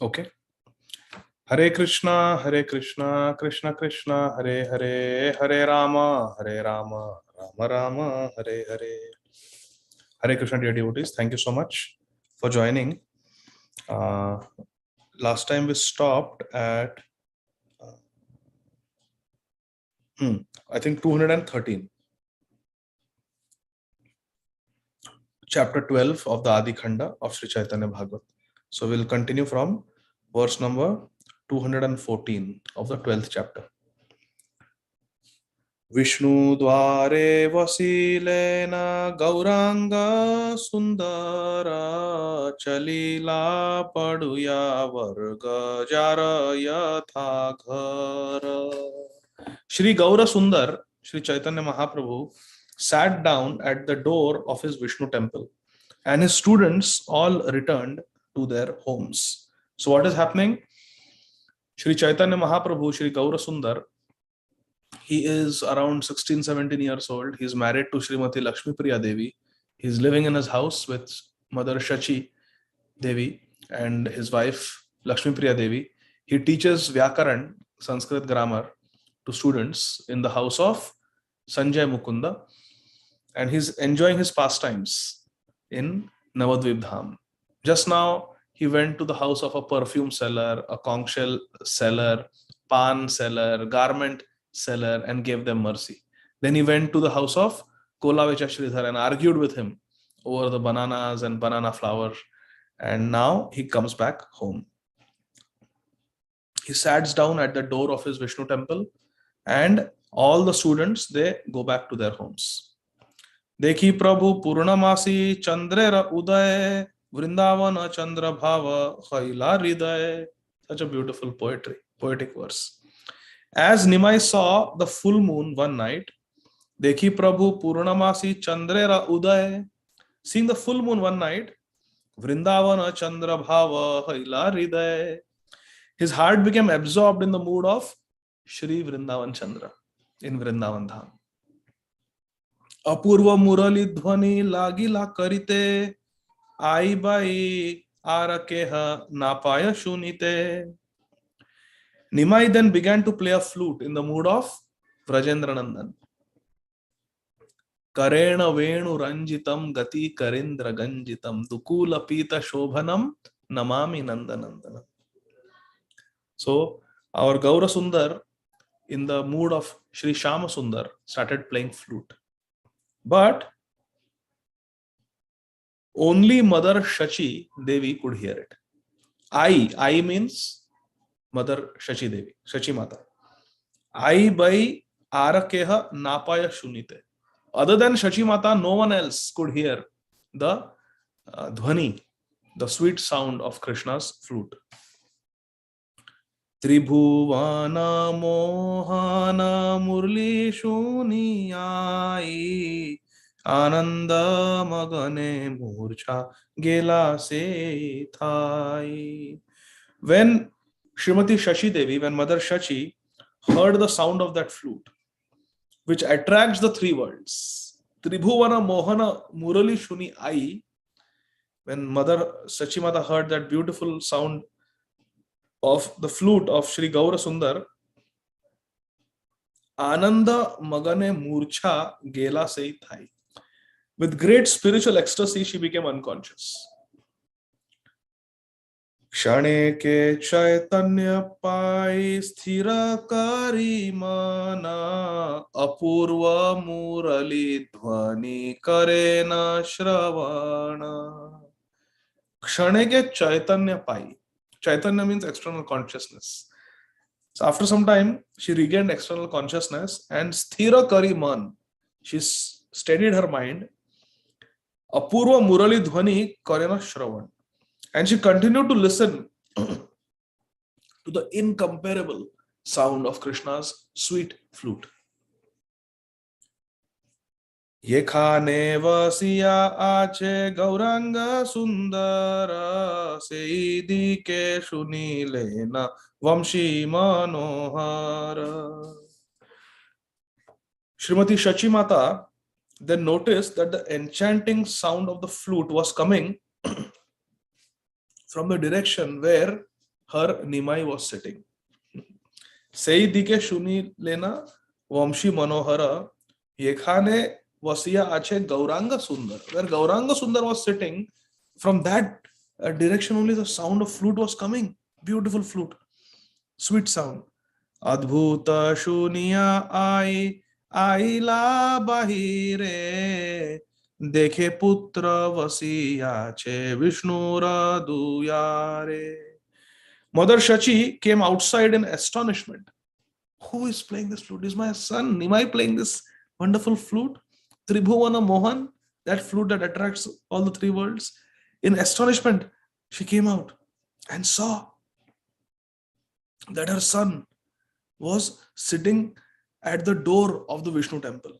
Okay. Hare Krishna, Krishna Krishna, Hare Hare, Hare Rama, Rama Rama, Hare Hare. Hare Krishna, dear devotees. Thank you so much for joining. Last time we stopped at, I think 213. Chapter 12 of the Ādi Khaṇḍa of Sri Caitanya Bhagavata. So we'll continue from verse number 214 of the 12th chapter. Vishnu dvare vasilena gauranga sundara chalila paduya varga jara yatha ghara. Shri Gaura Sundar, Shri Chaitanya Mahaprabhu, sat down at the door of his Vishnu temple, and his students all returned to their homes. So what is happening? Shri Chaitanya Mahaprabhu, Shri Gaura Sundar, he is around 16-17 years old. He is married to Srimati Lakshmi Priya Devi. He is living in his house with Mother Shachi Devi and his wife Lakshmi Priya Devi. He teaches Vyakaran, Sanskrit grammar, to students in the house of Sanjay Mukunda, and he's enjoying his pastimes in Navadvip Dham. Just now, he went to the house of a perfume seller, a conch shell seller, pan seller, garment seller, and gave them mercy. Then he went to the house of Kolavecha Sridhar and argued with him over the bananas and banana flour. And now he comes back home. He sat down at the door of his Vishnu temple, and all the students, they go back to their homes. Dekhi Prabhu Purnamasi Chandrera Uday Vrindavana Chandra Bhava Khaila Hriday. Such a beautiful poetic verse. As Nimai saw the full moon one night, Dekhi Prabhu Purnamasi Chandrera Uday, seeing the full moon one night, Vrindavana Chandra Bhava Khaila Hriday, his heart became absorbed in the mood of Shri Vrindavan Chandra in Vrindavan Dham. Apurva Murali Dhvani Lagila Karite Ai Bai Arakeha Napaya Shunite. Nimai then began to play a flute in the mood of Vrajendra Nandan. Karena Venu Ranjitam Gati Karindra Ganjitam Dukula Pita Shobhanam Namami Nandanandanam. So our Gaura Sundar, in the mood of Sri Shama Sundar, started playing flute. But only Mother Shachi Devi could hear it. I means Mother Shachi Devi, Shachi Mata. I by Arakeha Napaya Shunite. Other than Shachi Mata, no one else could hear the dhvani, the sweet sound of Krishna's flute. Tribhuvana Mohana Murli Shuni Ai Ananda Magane Murcha Gela Se Thai. When Srimati Shachi Devi, when Mother Shachi heard the sound of that flute, which attracts the three worlds, Tribhuvana Mohana Murali Shuni Ai, when Mother Shachi Mata heard that beautiful sound of the flute of Sri Gaura Sundar, Ananda Magane Murcha Gela Se Thai. With great spiritual ecstasy, she became unconscious. Kshane ke Chaitanya Pai Sthira Kari Mana Apurva Murali Dhvani Karena Shravana. Kshane ke Chaitanya Pai. Chaitanya means external consciousness. So after some time, she regained external consciousness and Sthira Kari Man. She steadied her mind. Apurva Murali Dhvani Karena Shravan. And she continued to listen to the incomparable sound of Krishna's sweet flute. Yekhane vasiya ache gauranga sundara seidi ke shunilena vamshi manohara. Srimati Shachi Mata then noticed that the enchanting sound of the flute was coming from the direction where her Nimai was sitting. Sei dike shuni lena vamshi manohara yekhane vasiya ache Gauranga Sundar. Where Gauranga Sundar was sitting, from that direction only the sound of flute was coming. Beautiful flute, sweet sound. Adbhuta shuniya aila bahire dekhe putra vasiya che Vishnura duyare. Mother Shachi came outside in astonishment. Who is playing this flute? Is my son Nimai playing this wonderful flute? Tribhuvana Mohan, that flute that attracts all the three worlds. In astonishment, she came out and saw that her son was sitting at the door of the Vishnu temple.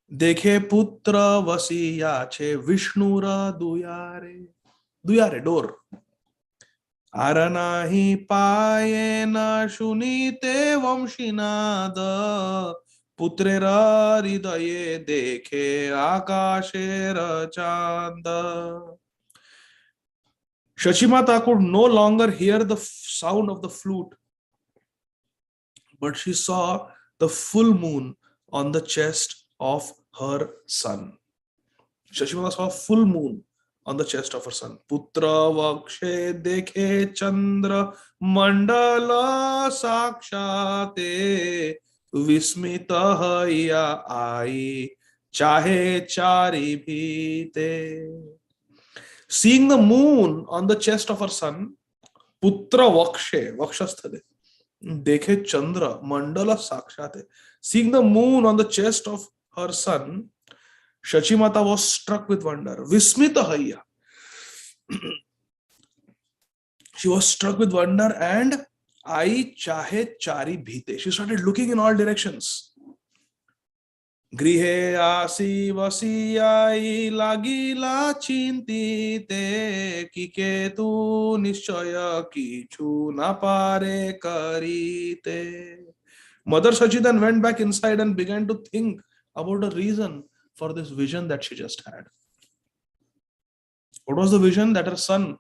Dekhe putra vasiya che Vishnura duyare. Duyare, door. Aranahi payena shunite vamshinada putrera hridaye dekhe akashera chanda. Shachimata could no longer hear the sound of the flute, but she saw the full moon on the chest of her son. Shachimata saw a full moon on the chest of her son. Putra vakshe dekhe chandra mandala sakshate vismita haya ai chahe chari bhite. Seeing the moon on the chest of her son, putra vakshe, vakshasthale, dekhe chandra mandala sakshate. Seeing the moon on the chest of her son, Shachimata was struck with wonder. Vismita haya. She was struck with wonder and ai chahe chari bhite. She started looking in all directions. Grihe asi vasiyai lagila chintite kiketu nishchaya kichu na pare karite. Mother Shachi then went back inside and began to think about the reason for this vision that she just had. What was the vision? That her son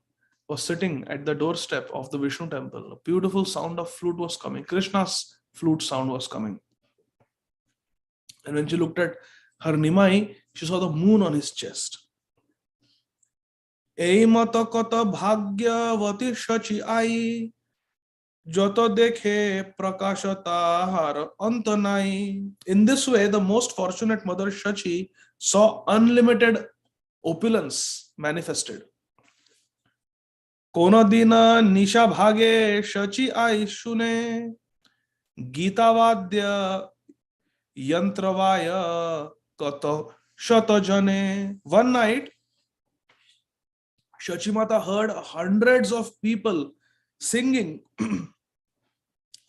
was sitting at the doorstep of the Vishnu temple. A beautiful sound of flute was coming. Krishna's flute sound was coming. And when she looked at her Nimai, she saw the moon on his chest. Ei mata kata bhagyavati shachi ai Joto dekhe prakashata har antanai. In this way, the most fortunate mother Shachi saw unlimited opulence manifested. Kona dina nisha bhage Shachi ai shune Gitavadya yantravaya kata shatajane. One night, Shachimata heard hundreds of people singing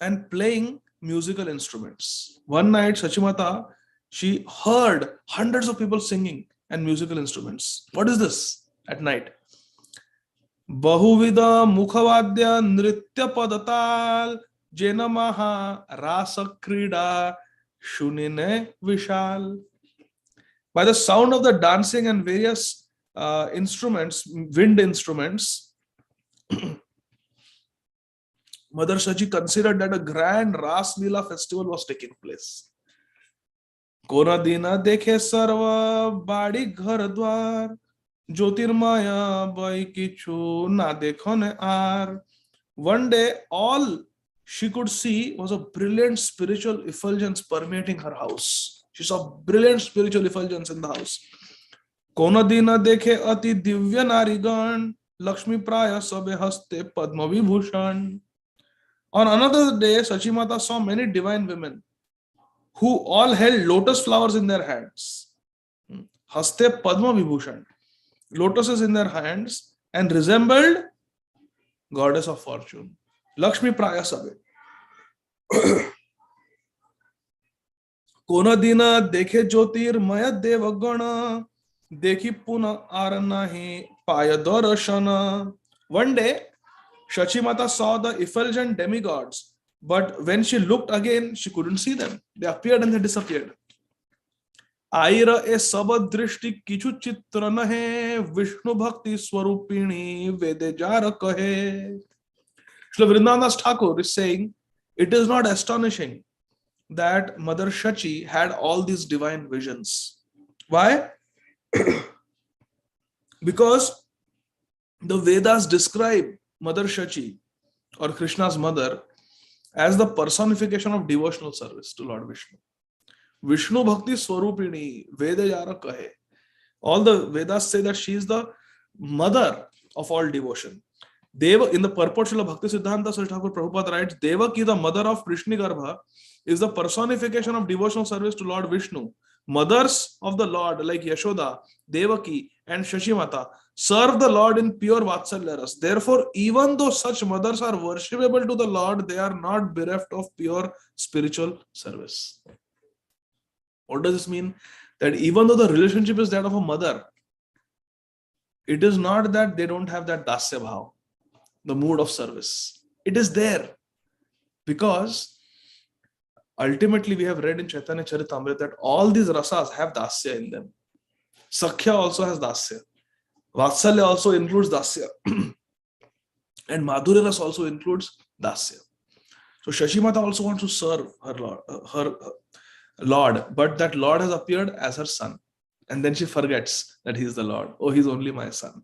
and playing musical instruments. One night, Shachimata, she heard hundreds of people singing and musical instruments. What is this at night? Bahuvida mukhavadya nritya padatal jenamaha rasa krida shunine vishal. By the sound of the dancing and various instruments, wind instruments, Mother Shachi considered that a grand Ras Leela festival was taking place. Kona dina dekhe sarva badi ghar dwar Jyotirmaya bai kichu na dekhone ar. One day, all she could see was a brilliant spiritual effulgence permeating her house. She saw brilliant spiritual effulgence in the house. Kona dina dekhe ati divya narigan Lakshmi praya sabe haste padma vibhushan. On another day, Shachimata saw many divine women who all held lotus flowers in their hands. Haste Padma Vibhushan. Lotuses in their hands and resembled goddess of fortune. Lakshmi Praya Sabe. Kona dina dekhe jyotir maya devagana dekhi puna aranahi paya darashana. One day, Shachimata saw the effulgent demigods, but when she looked again, she couldn't see them. They appeared and they disappeared. Aira e sabadrishti kichu chitra nahe Vishnu bhakti swarupini vede jara kahe. Srila Vrindavan Thakur is saying, it is not astonishing that Mother Shachi had all these divine visions. Why? Because the Vedas describe Mother Shachi or Krishna's mother as the personification of devotional service to Lord Vishnu. Vishnu Bhakti Swarupini, Veda Yara Kahe. All the Vedas say that she is the mother of all devotion. Deva, in the purport Srila Bhakti Siddhanta Saraswati Thakur Prabhupada writes, Devaki, the mother of Krishnigarbha, is the personification of devotional service to Lord Vishnu. Mothers of the Lord like Yashoda, Devaki and Shashimata serve the Lord in pure Vatsalya ras. Therefore, even though such mothers are worshipable to the Lord, they are not bereft of pure spiritual service. What does this mean? That even though the relationship is that of a mother, it is not that they don't have that dasya bhav, the mood of service. It is there. Because ultimately we have read in Chaitanya Charitamrita that all these rasas have dasya in them. Sakhya also has dasya. Vatsalya also includes dasya. And Madhurya ras also includes dasya. So Shashimata also wants to serve her Lord, but that Lord has appeared as her son. And then she forgets that he is the Lord. Oh, he's only my son.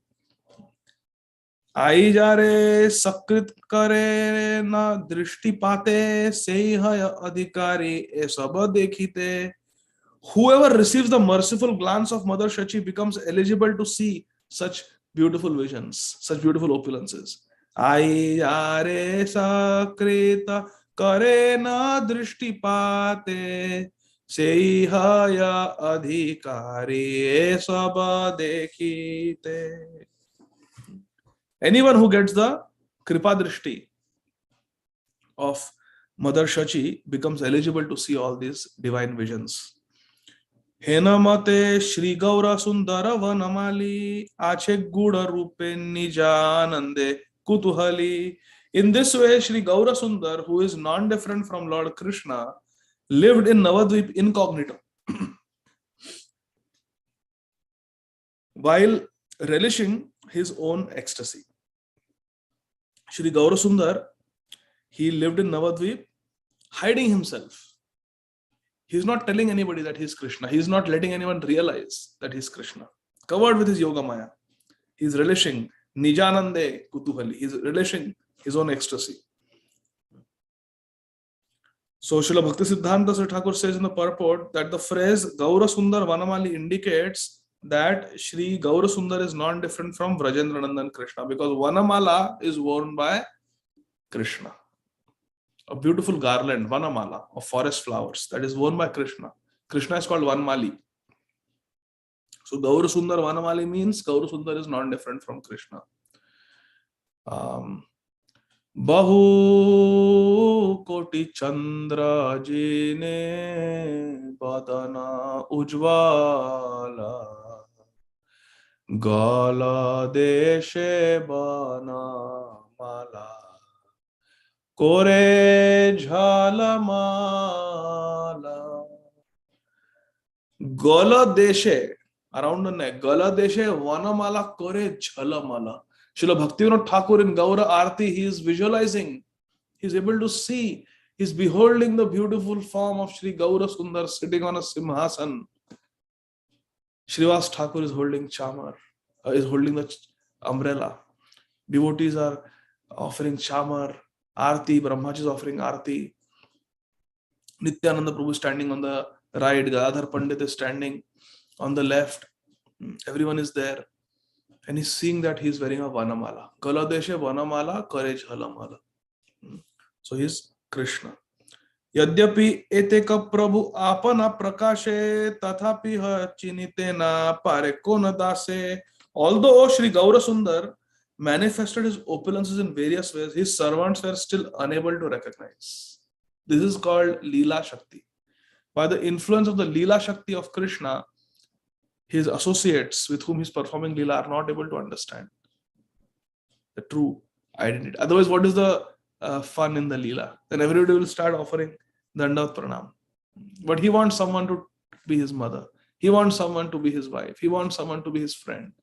आई जा रे सकृत करे ना दृष्टि पाते से है अधिकारी ए सब देखिते. Whoever receives the merciful glance of Mother Shachi becomes eligible to see such beautiful visions, such beautiful opulences. आई जा रे सकृत करे ना दृष्टि पाते से है अधिकारी ए सब देखिते. Anyone who gets the Kripa Drishti of Mother Shachi becomes eligible to see all these divine visions. Henamate Shri Gaura Sundara Vanamali Ache Guda Rupe Nijanande Kutuhali. In this way, Shri Gaura Sundar, who is non-different from Lord Krishna, lived in Navadvip incognito, while relishing his own ecstasy. Shri Gaura Sundar, he lived in Navadvip, hiding himself. He's not telling anybody that he's Krishna. He's not letting anyone realize that he's Krishna. Covered with his yoga maya. He's relishing Nijanande Kutuhali. He's relishing his own ecstasy. So Srila Bhakti Siddhanta Saraswati Thakur says in the purport that the phrase Gaura Sundar Vanamali indicates that Shri Gaura Sundar is non-different from Vrajendranandan Krishna, because Vanamala is worn by Krishna. A beautiful garland, Vanamala, of forest flowers, that is worn by Krishna. Krishna is called Vanmali. So Gaura Sundar Vanamali means Gaura Sundar is non-different from Krishna. Bahu Koti Chandra Jine Badana Ujvala Gala Deshe Bana Mala Kore Jhalamala. Gala Deshe, around the neck. Gala Deshe Vanamala Kore Jhalamala. Srila Bhaktivinoda Thakur in Gaura Arti, he is visualizing, he is able to see, he is beholding the beautiful form of Shri Gaura Sundar sitting on a simhasan. Srivas Thakur is holding chamar, is holding the umbrella. Devotees are offering chamar, arti, Brahmaji is offering arti. Nityananda Prabhu is standing on the right, Gadadhar Pandit is standing on the left. Everyone is there. And he's seeing that he's wearing a Vanamala. Galadeshe Vanamala, Kare Jhalamala. So he's Krishna. Yadyapi eteka Prabhu apana prakashe tathapi ha chinitena parekona dase. Although Shri Gaura Sundar manifested his opulences in various ways, his servants were still unable to recognize. This is called Leela Shakti. By the influence of the Leela Shakti of Krishna, his associates with whom he's performing Leela are not able to understand the true identity. Otherwise, what is the fun in the Leela? Then everybody will start offering Dandavat Pranam. But he wants someone to be his mother. He wants someone to be his wife. He wants someone to be his friend.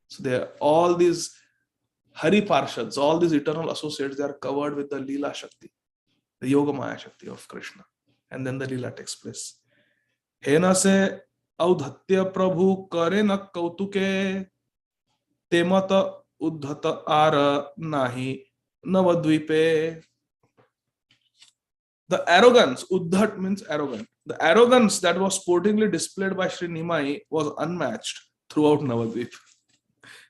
So there are all these Hari Parshads, all these eternal associates, they are covered with the Leela Shakti, the Yogamaya Shakti of Krishna. And then the Leela takes place. Hena se audhatya prabhu kare na kautuke temata uddhata ara nahi navadvipe. The arrogance, uddhat means arrogant. The arrogance that was sportingly displayed by Sri Nimai was unmatched throughout Navadvip.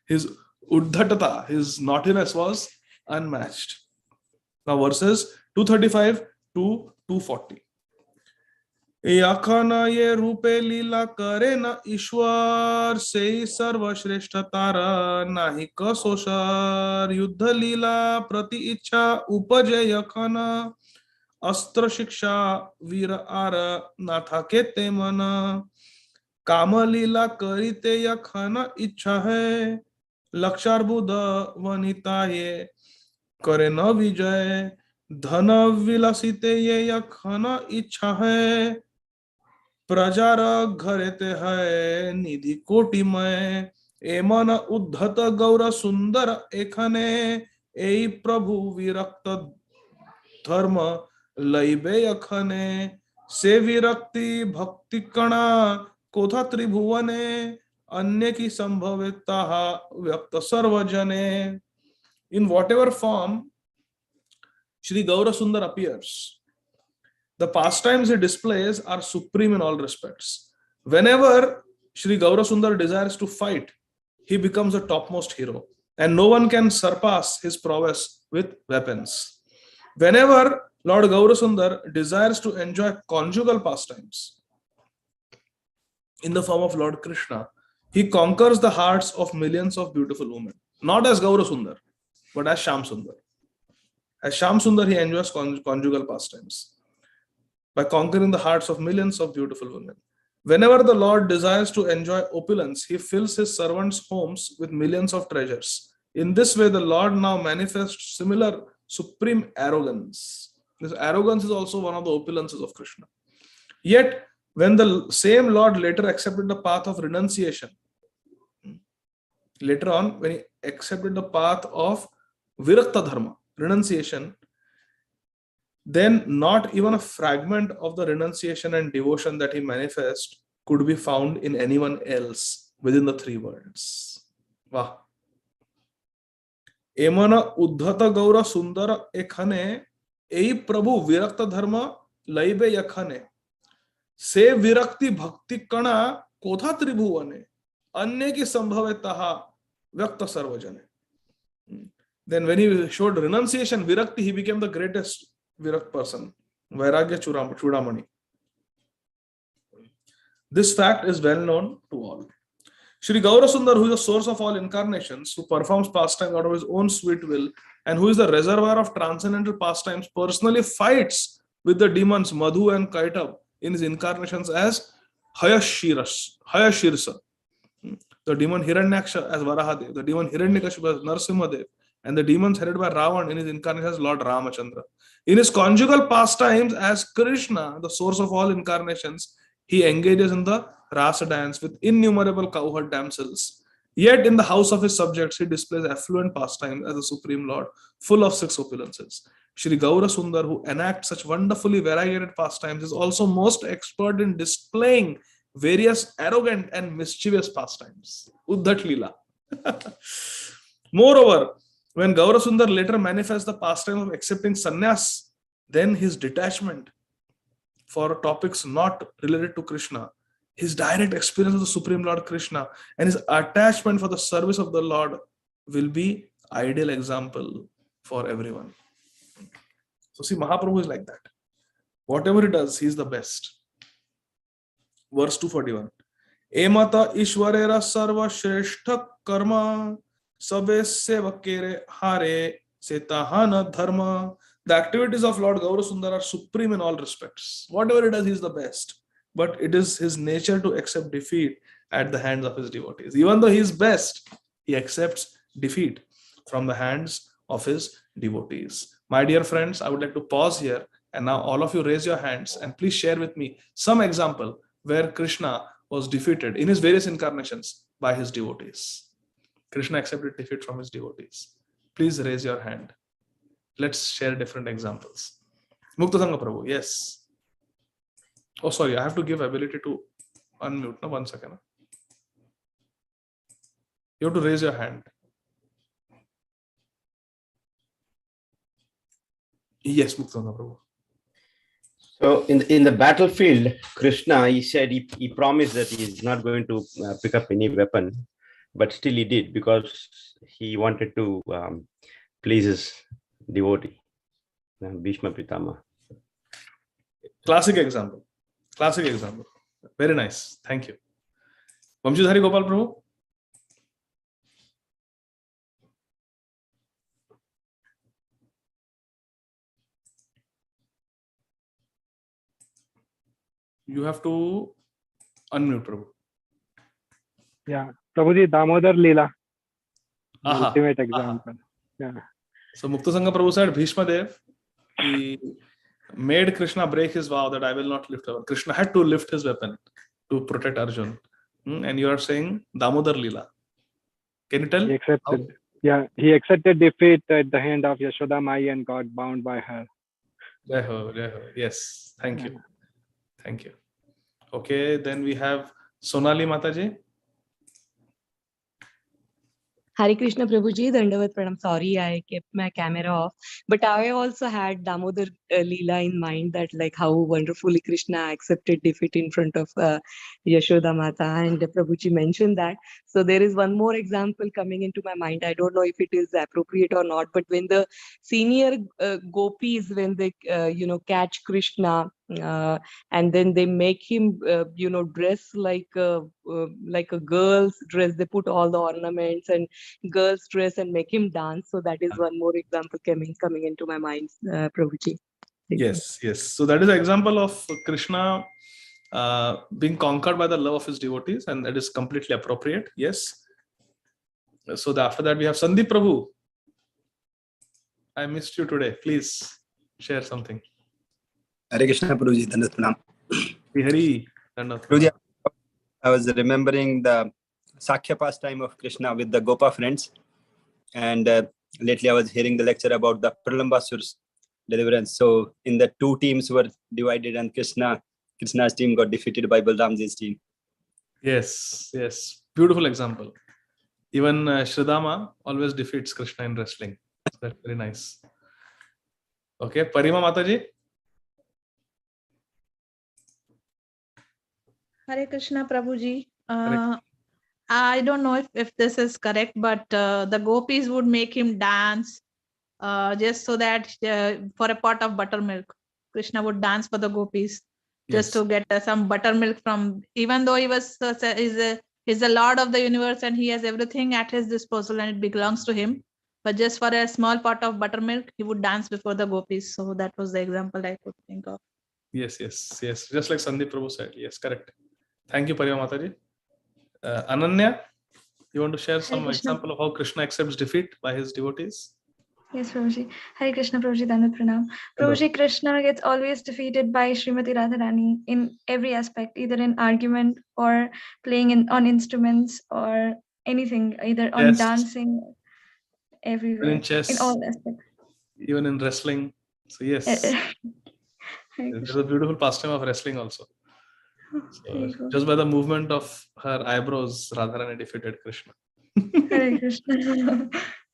His uddhatata, his naughtiness was unmatched. Now verses 235 to 240. याखना ये रूपे लीला करे न ईश्वर से सर्व श्रेष्ठ तारा नाही कसोषर युद्ध लीला प्रति इच्छा उपजे यखना अस्त्र शिक्षा वीर आर नाथा के ते मन काम लीला करिते यखना इच्छा है लक्षार्बुद वनिता ये करे न विजय धन विलासिते ये यखना इच्छा है प्रजार घरेते है निधि कोटिमय एमन उद्धत गौर सुंदर एखने ए प्रभु विरक्त धर्म लैबे अखने से विरक्ति भक्ति कणा कोथा त्रिभुवने अन्य की संभविता व्यक्त सर्वजने. In whatever form Shri Gaura Sundar appears, the pastimes he displays are supreme in all respects. Whenever Shri Gaura Sundar desires to fight, he becomes the topmost hero, and no one can surpass his prowess with weapons. Whenever Lord Gaura Sundar desires to enjoy conjugal pastimes in the form of Lord Krishna, he conquers the hearts of millions of beautiful women, not as Gaura Sundar, but as Sham Sundar. As Sham Sundar, he enjoys conjugal pastimes by conquering the hearts of millions of beautiful women. Whenever the Lord desires to enjoy opulence, he fills his servants' homes with millions of treasures. In this way, the Lord now manifests similar supreme arrogance. This arrogance is also one of the opulences of Krishna. Yet, when the same Lord later accepted the path of renunciation, later on, when he accepted the path of Virakta Dharma, renunciation, then not even a fragment of the renunciation and devotion that he manifests could be found in anyone else within the three worlds. Wow. Emana uddhata gaura sundara ekhane ei prabhu virakta dharma laibe yakhane se virakti bhakti kana kotha tribhuvane anye ki sambhave taha vyakta sarvajane. Then when he showed renunciation, virakti, he became the greatest Virak person, Vairagya Chudamani. This fact is well known to all. Shri Gaura Sundar, who is the source of all incarnations, who performs pastimes out of his own sweet will, and who is the reservoir of transcendental pastimes, personally fights with the demons Madhu and Kaitab in his incarnations as Hayashirsa, the demon Hiranyaksha as Varahadev, the demon Hiranyakashipu as Narsimhadev, and the demons headed by Ravan in his incarnation as Lord Ramachandra. In his conjugal pastimes as Krishna, the source of all incarnations, he engages in the rasa dance with innumerable cowherd damsels. Yet in the house of his subjects, he displays affluent pastimes as the Supreme Lord, full of six opulences. Shri Gaura Sundar, who enacts such wonderfully variegated pastimes, is also most expert in displaying various arrogant and mischievous pastimes. Uddhat Leela. Moreover, when Gaura Sundar later manifests the pastime of accepting sannyas, then his detachment for topics not related to Krishna, his direct experience of the Supreme Lord Krishna, and his attachment for the service of the Lord will be ideal example for everyone. So see, Mahaprabhu is like that. Whatever he does, he is the best. Verse 241. Emata Ishwarera Sarva Shrestha Karma Sabe Sevakere Hare Setahana Dharma. The activities of Lord Gaura Sundar are supreme in all respects. Whatever he does, he is the best. But it is his nature to accept defeat at the hands of his devotees. Even though he is best, he accepts defeat from the hands of his devotees. My dear friends, I would like to pause here, and now all of you raise your hands and please share with me some example where Krishna was defeated in his various incarnations by his devotees. Krishna accepted defeat from his devotees. please raise your hand. Let's share different examples. Muktasanga Prabhu, yes. Oh, sorry, I have to give ability to unmute. No, 1 second. You have to raise your hand. Yes, Muktasanga Prabhu. So in the battlefield, Krishna, he said he promised that he is not going to pick up any weapon, but still he did because he wanted to please his devotee, Bhishma Pitama. Classic example. Classic example. Very nice. Thank you. Vamshidhari Gopal Prabhu. You have to unmute, Prabhu. Yeah, Prabhuji, Damodar Leela. The Aha, ultimate example. Yeah. So Muktasanga Prabhu said Bhishma Dev, he made Krishna break his vow that I will not lift weapon. Krishna had to lift his weapon to protect Arjun. And you are saying Damodar Leela. Can you tell? He accepted. Yeah, he accepted defeat at the hand of Yashoda Mai and got bound by her. Jai ho, Jai ho. Yes, thank you. Thank you. Okay, then we have Sonali Mataji. Hare Krishna Prabhuji, Dandavat Pranam. Sorry, I kept my camera off. But I also had Damodar Leela in mind, that like how wonderfully Krishna accepted defeat in front of Yashoda Mata, and Prabhuji mentioned that. So there is one more example coming into my mind. I don't know if it is appropriate or not, but when the senior gopis, when they catch Krishna, and then they make him dress like a girl's dress. They put all the ornaments and girl's dress and make him dance. So that is one more example coming into my mind, Prabhuji. Yes. So that is an example of Krishna being conquered by the love of his devotees, and that is completely appropriate. Yes. So after that we have Sandeep Prabhu. I missed you today. Please share something. Hare Krishna Prabhuji, Dandavat Pranam. Hari, Dandavat Prabhuji, Pranam. I was remembering the Sakhya pastime of Krishna with the Gopa friends, and lately I was hearing the lecture about the Pralambasura's deliverance. So in the two teams were divided, and Krishna's team got defeated by Balramji's team. Yes. Beautiful example. Even Shridama always defeats Krishna in wrestling. So that's very nice. Okay, Parima Mataji. Hare Krishna Prabhuji. I don't know if this is correct, but the gopis would make him dance just so that for a pot of buttermilk, Krishna would dance for the gopis just to get some buttermilk from, even though he was he's the Lord of the universe and he has everything at his disposal and it belongs to him. But just for a small pot of buttermilk, he would dance before the gopis. So that was the example I could think of. Yes. Just like Sandeep Prabhu said. Yes, correct. Thank you, Parima Mataji. Ananya, you want to share some example of how Krishna accepts defeat by his devotees? Yes, Prabhuji. Hare Krishna, Prabhuji, Dandavat Pranam. Prabhuji, Krishna gets always defeated by Srimati Radharani in every aspect, either in argument or playing on instruments or anything, either on dancing, everywhere, in chess, in all aspects. Even in wrestling. So yes, there's a beautiful pastime of wrestling also. So just by the movement of her eyebrows, Radharani defeated Krishna. Hare Krishna.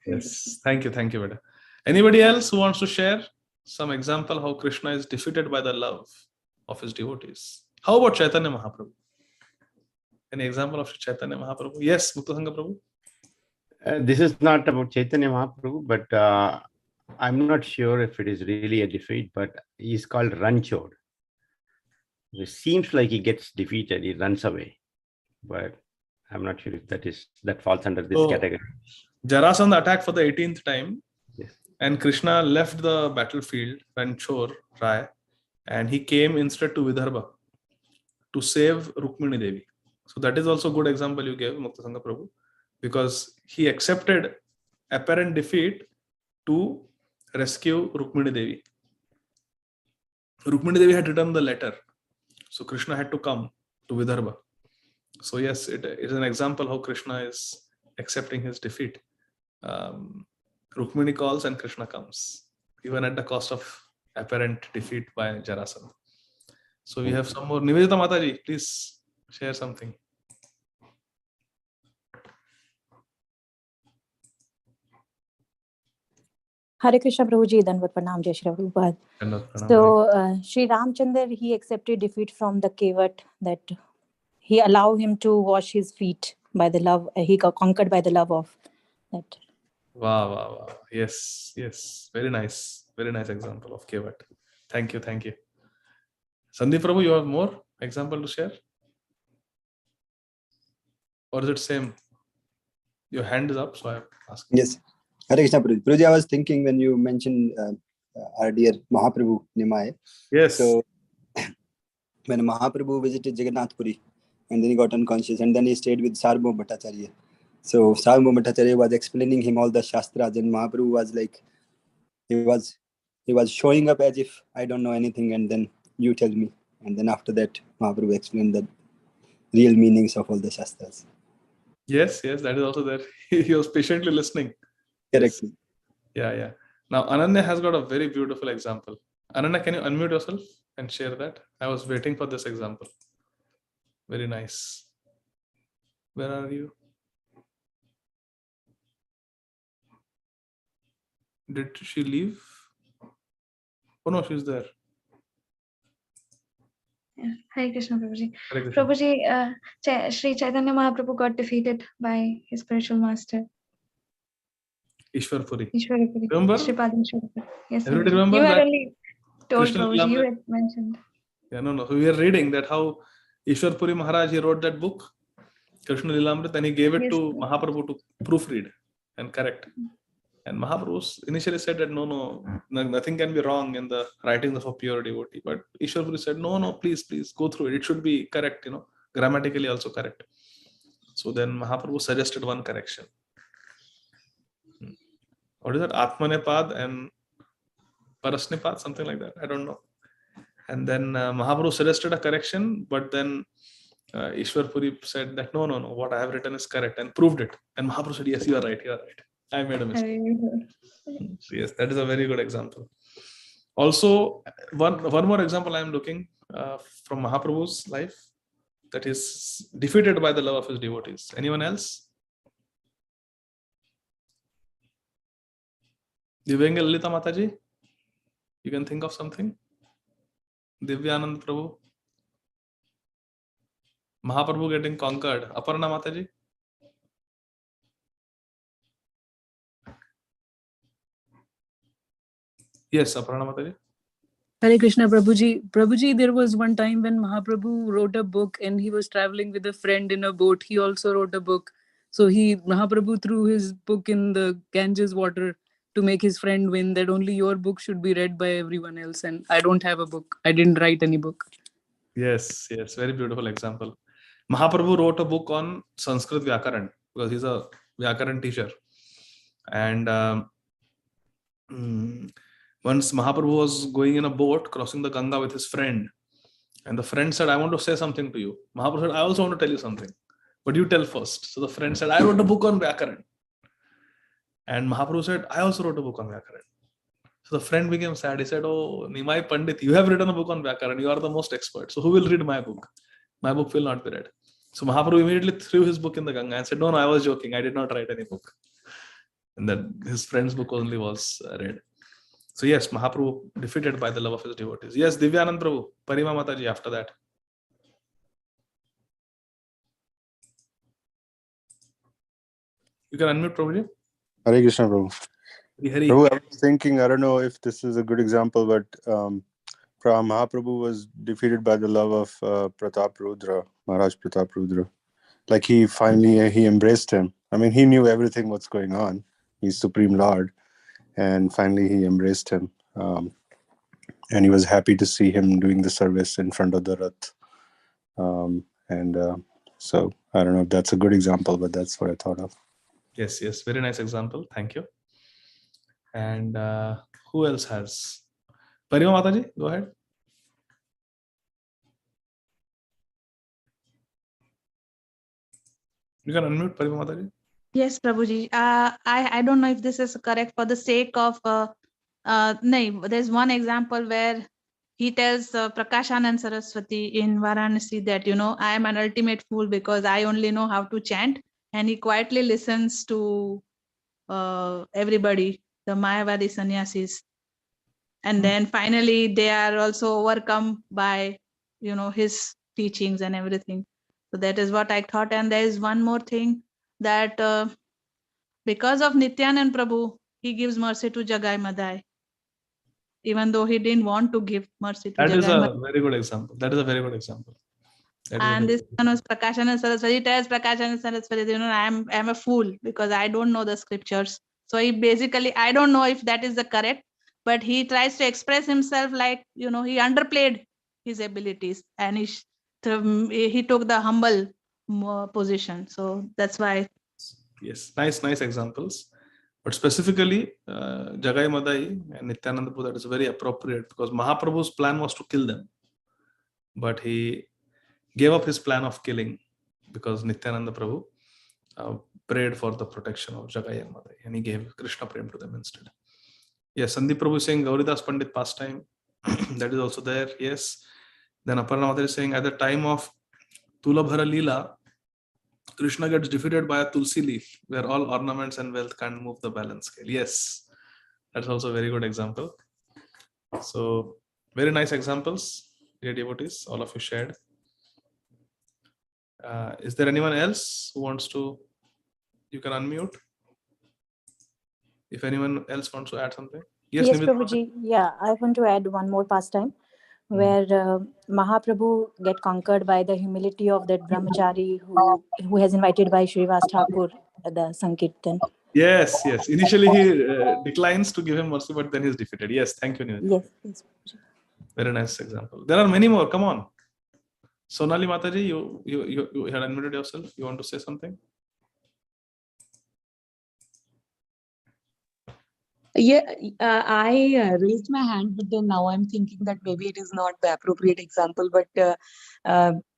Yes, thank you, Veda. Anybody else who wants to share some example how Krishna is defeated by the love of his devotees? How about Chaitanya Mahaprabhu? Any example of Chaitanya Mahaprabhu? Yes, Muktasanga Prabhu. This is not about Chaitanya Mahaprabhu, but I'm not sure if it is really a defeat, but he's called Ranchod. It seems like he gets defeated, he runs away, but I'm not sure if that falls under this category. Jarasandha attacked for the 18th time, yes. And Krishna left the battlefield, Ranchor Rai, and he came instead to Vidarbha to save Rukmini Devi. So that is also a good example you gave, Muktasanga Prabhu, because he accepted apparent defeat to rescue Rukmini Devi. Rukmini Devi had written the letter, so Krishna had to come to Vidarbha. So yes, it is an example how Krishna is accepting his defeat. Rukmini calls and Krishna comes, even at the cost of apparent defeat by Jarasandha. So we have some more. Nivedita Mataji, please share something. Hare Krishna Prabhuji, Dandavat Pranam, Jai Shri Prabhupada. So Sri Ramchandra, he accepted defeat from the Kevat, that he allowed him to wash his feet by the love, he got conquered by the love of that. Wow, wow, wow. Yes, yes. Very nice. Very nice example of Kevat. Thank you, thank you. Sandeep Prabhu, you have more example to share? Or is it same? Your hand is up, so I am asking. Yes. Hare Krishna Prabhuji. Prabhuji, I was thinking when you mentioned our dear Mahaprabhu Nimai. Yes. So when Mahaprabhu visited Jagannath Puri and then he got unconscious and then he stayed with Sarvabhauma Bhattacharya. So Sarvabhauma Bhattacharya was explaining him all the Shastras and Mahaprabhu was like, he was showing up as if I don't know anything and then you tell me. And then after that, Mahaprabhu explained the real meanings of all the Shastras. Yes, yes, that is also there. He was patiently listening. Correct. Yes. Yeah, yeah. Now, Ananya has got a very beautiful example. Ananya, can you unmute yourself and share that? I was waiting for this example. Very nice. Where are you? Did she leave? Oh no, she's there. Yeah. Hare Krishna Prabhuji. Hare Krishna. Prabhuji, Sri Chaitanya Mahaprabhu got defeated by his spiritual master. Ishwarpuri. Ishwarapuri. Remember? Sripad Ishwarapuri. Yes, Everybody Prabhuji. remember You had that? only told Krishna Prabhuji, you Lilamrit? had mentioned. Yeah, no. So we are reading that how Ishwarpuri Maharaj, he wrote that book, Krishna Lilamrit, and he gave it Yes, to sir. Mahaprabhu to proofread and correct. And Mahaprabhu initially said that no, nothing can be wrong in the writings of a pure devotee. But Ishwarpuri said, no, please, go through it. It should be correct, grammatically also correct. So then Mahaprabhu suggested one correction. What is that? Atmanepad and Parasnipad, something like that. I don't know. And then Mahaprabhu suggested a correction, but then Ishwarpuri said that no, what I have written is correct and proved it. And Mahaprabhu said, yes, you are right. I made a mistake. Yes, that is a very good example. Also, one more example I am looking from Mahaprabhu's life, that is defeated by the love of his devotees. Anyone else? Divyenga Lalita Mataji? You can think of something? Divyanand Prabhu? Mahaprabhu getting conquered. Aparna Mataji? Yes, Aparna Mataji. Hare Krishna Prabhuji. Prabhuji, there was one time when Mahaprabhu wrote a book and he was traveling with a friend in a boat. He also wrote a book. So Mahaprabhu threw his book in the Ganges water to make his friend win that only your book should be read by everyone else. And I don't have a book. I didn't write any book. Yes, very beautiful example. Mahaprabhu wrote a book on Sanskrit Vyakaran because he's a Vyakaran teacher. And once Mahaprabhu was going in a boat crossing the Ganga with his friend, and the friend said, I want to say something to you. Mahaprabhu said, I also want to tell you something, but you tell first. So the friend said, I wrote a book on Vyakaran. And Mahaprabhu said, I also wrote a book on Vyakaran. So the friend became sad. He said, oh, Nimai Pandit, you have written a book on Vyakaran. You are the most expert. So who will read my book? My book will not be read. So Mahaprabhu immediately threw his book in the Ganga and said, no, I was joking. I did not write any book. And then his friend's book only was read. So yes, Mahaprabhu defeated by the love of his devotees. Yes, Divyanand Prabhu, Parima Mataji after that. You can unmute, Prabhuji. Hare Krishna, Prabhu. Hari. Prabhu, I was thinking, I don't know if this is a good example, but Mahaprabhu was defeated by the love of Pratap Rudra, Maharaj Pratap Rudra. Like he embraced him. I mean, he knew everything what's going on. He's Supreme Lord. And finally he embraced him. And he was happy to see him doing the service in front of the Rath. So I don't know if that's a good example, but that's what I thought of. Yes, very nice example. Thank you. And who else has? Parima Mataji, go ahead. You can unmute, Parima Mataji. Yes, Prabhuji. I don't know if this is correct for the sake of no, there's one example where he tells Prakashanand Saraswati in Varanasi that, I am an ultimate fool because I only know how to chant, and he quietly listens to everybody, the Mayavadi sannyasis. And then finally they are also overcome by, his teachings and everything. So that is what I thought. And there is one more thing that because of Nityanand Prabhu, he gives mercy to Jagai Madai, even though he didn't want to give mercy to That is Jagai a Madai. very good example. That is a very good example. And this one was Prakashanand Saraswati. He tells Prakashanand Saraswati, I'm a fool because I don't know the scriptures. So he basically, I don't know if that is the correct, but he tries to express himself like, he underplayed his abilities, and he took the humble position. So that's why. Yes, nice examples. But specifically, Jagai Madai and Nityananda Prabhu, that is very appropriate because Mahaprabhu's plan was to kill them. But he gave up his plan of killing because Nityananda Prabhu prayed for the protection of Jagai and Madai, and he gave Krishna Prem to them instead. Yes, Sandeep Prabhu is saying Gauridas Pandit pastime. That is also there. Yes. Then Aparna Mother is saying at the time of Tulabhara Leela, Krishna gets defeated by a tulsi leaf where all ornaments and wealth can't move the balance scale. Yes, that's also a very good example. So very nice examples, dear devotees, all of you shared. Is there anyone else who wants to? You can unmute. If anyone else wants to add something. Yes, Prabhuji. Yeah, I want to add one more pastime where Mahaprabhu get conquered by the humility of that brahmachari who has invited by Srivas Thakur at the Sankirtan. Yes. Initially he declines to give him mercy, but then he's defeated. Yes, thank you, Nivita. Yes. Very nice example. There are many more. Come on. Sonali Mataji, you had unmuted yourself. You want to say something? Yeah, I raised my hand, but then now I'm thinking that maybe it is not the appropriate example. But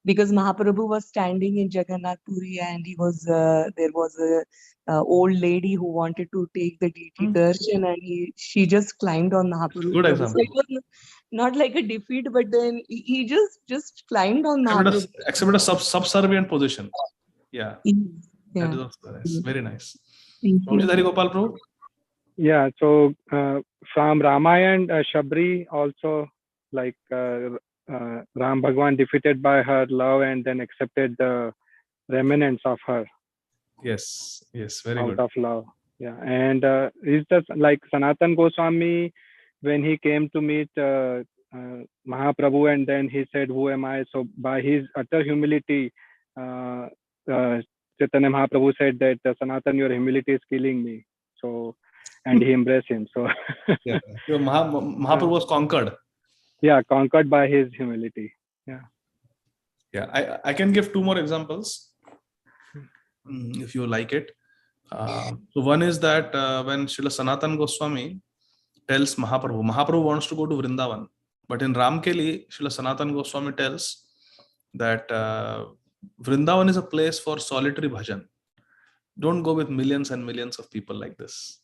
because Mahaprabhu was standing in Jagannath Puri and there was a old lady who wanted to take the deity darshan, and she just climbed on Mahaprabhu. Good example. So it was not like a defeat, but then he just climbed on Mahaprabhu. Accepted a subservient position. Yeah. Yeah. That is also nice. Very nice. Thank you. Hari Gopal Prabhu? Yeah, so from Ramayana, Shabri also, like Ram Bhagwan defeated by her love and then accepted the remnants of her. Yes, very out good. of love. Yeah, and it's just like Sanatan Goswami when he came to meet Mahaprabhu, and then he said, "Who am I?" So by his utter humility, Chaitanya Mahaprabhu said that Sanatan, your humility is killing me. So, and he embraced him. So, yeah, Mahaprabhu was conquered. Yeah, conquered by his humility. Yeah, I can give two more examples if you like it. So one is that when Srila Sanatan Goswami tells Mahaprabhu wants to go to Vrindavan, but in Ramkeli, Srila Sanatan Goswami tells that Vrindavan is a place for solitary bhajan. Don't go with millions and millions of people like this.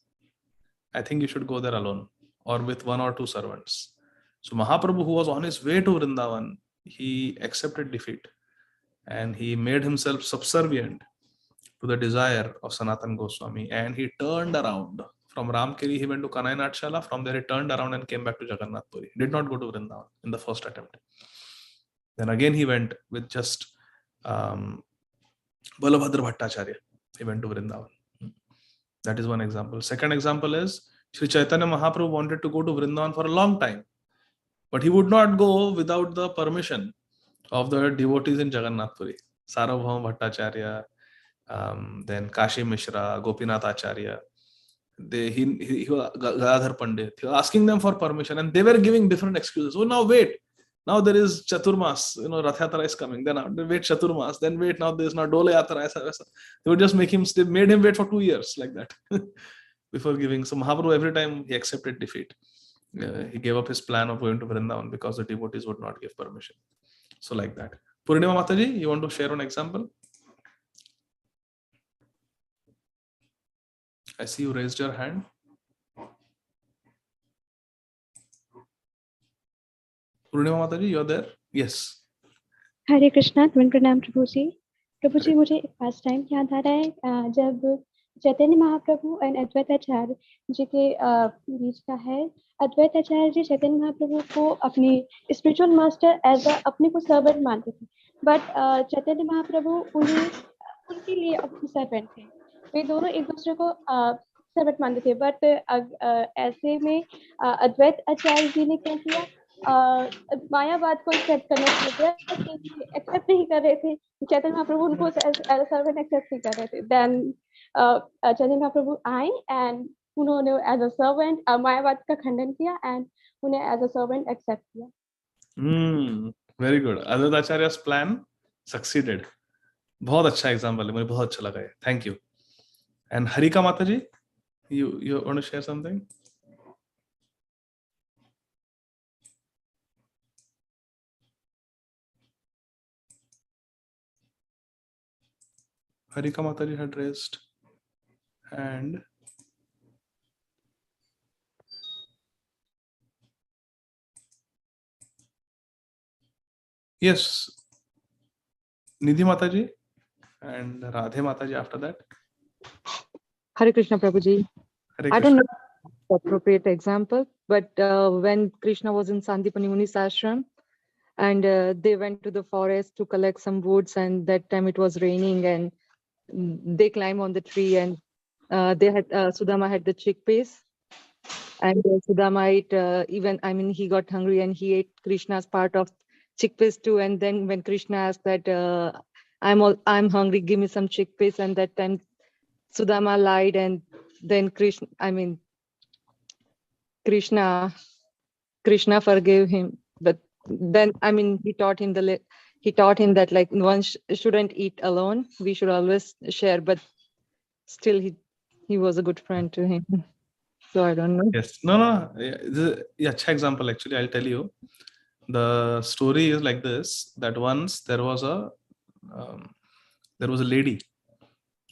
I think you should go there alone or with one or two servants. So Mahaprabhu, who was on his way to Vrindavan, he accepted defeat and he made himself subservient to the desire of Sanatan Goswami, and he turned around. From Ramkeli, he went to Kanai Natshala. From there, he turned around and came back to Jagannath Puri. He did not go to Vrindavan in the first attempt. Then again, he went with just Balabhadra Bhattacharya. He went to Vrindavan. That is one example. Second example is Sri Chaitanya Mahaprabhu wanted to go to Vrindavan for a long time, but he would not go without the permission of the devotees in Jagannath Puri. Sarvabhauma Bhattacharya, then Kashi Mishra, Gopinath Acharya, he was Gadadhar Pandit. He was asking them for permission, and they were giving different excuses. Oh, now wait. Now there is Chaturmas, Rath Yatra is coming. Then wait Chaturmas. Then wait, now there is now Dole Yatra. They would just they made him wait for 2 years like that before giving. So Mahaprabhu, every time he accepted defeat, he gave up his plan of going to Vrindavan because the devotees would not give permission. So like that. Purnima Mataji, you want to share an example? I see you raised your hand. Purnima Mataji, you're there? Yes. हरे कृष्णा, प्रणाम प्रभु जी। प्रभु जी, मुझे एक first time याद आ रहा है जब चैतन्य महाप्रभु और अद्वैताचार्य जी के बीच का है। अद्वैताचार्य जी चैतन्य महाप्रभु को अपने स्पिरिचुअल मास्टर एज अपने को सर्वेंट मानते थे, बट चैतन्य महाप्रभु उनके लिए अपने सर्वेंट थे। वे दोनों एक दूसरे को सर्वेंट मानते थे, बट ऐसे में अद्वैत आचार्य जी ने क्या किया, मायावाद को एक्सेप्ट करना शुरू किया, एक्सेप्ट नहीं कर रहे थे। चैतन्य महाप्रभु उनको एज अ सर्वेंट एक्सेप्ट नहीं कर रहे थे। देन चैतन्य महाप्रभु आए एंड उन्होंने एज अ सर्वेंट मायावाद का खंडन किया एंड उन्हें एज अ सर्वेंट एक्सेप्ट किया। Very good. Advaita Acharya's plan succeeded. बहुत अच्छा एग्जांपल है, मुझे बहुत अच्छा लगा है। Thank you. एंड हरिका माता जी, you want to share something? Harika Mataji had raised hand. Yes, Nidhi Mataji and Radhe Mataji after that. Hare Krishna Prabhuji. Hare I don't Krishna. know the appropriate example, but when Krishna was in Sandipani Muni's ashram and they went to the forest to collect some woods, and that time it was raining and they climbed on the tree and they had Sudama had the chickpeas, and Sudama ate he got hungry and he ate Krishna's part of chickpeas too. And then when Krishna asked that I'm hungry, give me some chickpeas, and that time Sudama lied, and then Krishna forgave him. But then he taught him that like one shouldn't eat alone, we should always share, but still he was a good friend to him. So I don't know. Yes, no. Yeah, अच्छा example actually. I'll tell you. The story is like this: that once there was a lady,